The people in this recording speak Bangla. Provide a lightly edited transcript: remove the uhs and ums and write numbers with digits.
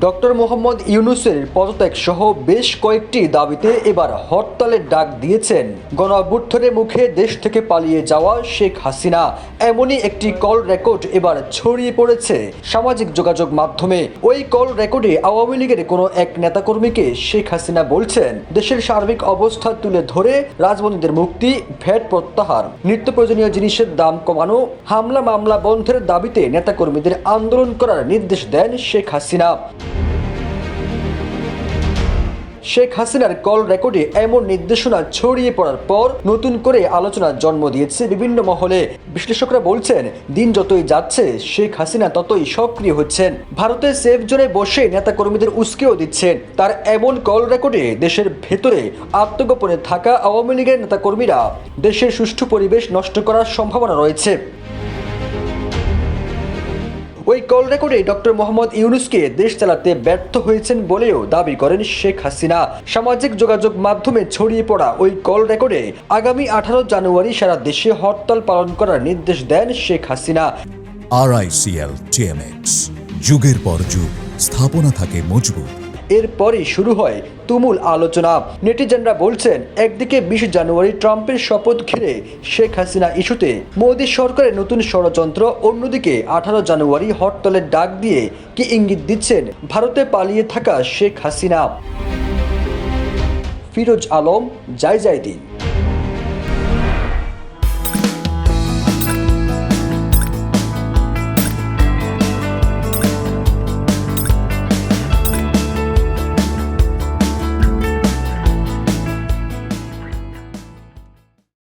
ডক্টর মোহাম্মদ ইউনূসের পদত্যাগ সহ বেশ কয়েকটি দাবিতে এবার হরতালের ডাক দিয়েছেন গণঅভ্যুত্থানের মুখে দেশ থেকে পালিয়ে যাওয়া শেখ হাসিনা। এমনই একটি কল রেকর্ড এবার ছড়িয়ে পড়েছে সামাজিক যোগাযোগ মাধ্যমে। ওই কল রেকর্ডে আওয়ামী লীগের কোনো এক নেতাকর্মীকে শেখ হাসিনা বলছেন দেশের সার্বিক অবস্থা তুলে ধরে রাজবন্দীদের মুক্তি, ভ্যাট প্রত্যাহার, নিত্য প্রয়োজনীয় জিনিসের দাম কমানো, হামলা মামলা বন্ধের দাবিতে নেতাকর্মীদের আন্দোলন করার নির্দেশ দেন শেখ হাসিনা। শেখ হাসিনার কল রেকর্ডে এমন নির্দেশনা ছড়িয়ে পড়ার পর নতুন করে আলোচনার জন্ম দিয়েছে বিভিন্ন মহলে। বিশ্লেষকরা বলছেন দিন যতই যাচ্ছে শেখ হাসিনা ততই সক্রিয় হচ্ছেন। ভারতের সেফ জোনে বসে নেতাকর্মীদের উস্কেও দিচ্ছেন। তার এমন কল রেকর্ডে দেশের ভেতরে আত্মগোপনে থাকা আওয়ামী লীগের নেতাকর্মীরা দেশের সুষ্ঠু পরিবেশ নষ্ট করার সম্ভাবনা রয়েছে। ওই কল রেকর্ডে ডক্টর মোহাম্মদ ইউনূসকে দেশ চালাতে ব্যর্থ হয়েছেন বলেও দাবি করেন শেখ হাসিনা। সামাজিক যোগাযোগ মাধ্যমে ছড়িয়ে পড়া ওই কল রেকর্ডে আগামী 18 জানুয়ারি সারা দেশে হরতাল পালন করার নির্দেশ দেন শেখ হাসিনা। RICL TMX, যুগের পর যুগ স্থাপনা থাকে মজবুত। এরপরই শুরু হয় তুমুল আলোচনা। নেটিজেনরা বলছেন একদিকে 20 জানুয়ারি ট্রাম্পের শপথ ঘিরে শেখ হাসিনা ইস্যুতে মোদী সরকারের নতুন ষড়যন্ত্র, অন্যদিকে 18 জানুয়ারি হরতালের ডাক দিয়ে কি ইঙ্গিত দিচ্ছেন ভারতে পালিয়ে থাকা শেখ হাসিনা। ফিরোজ আলম, জয় দিন।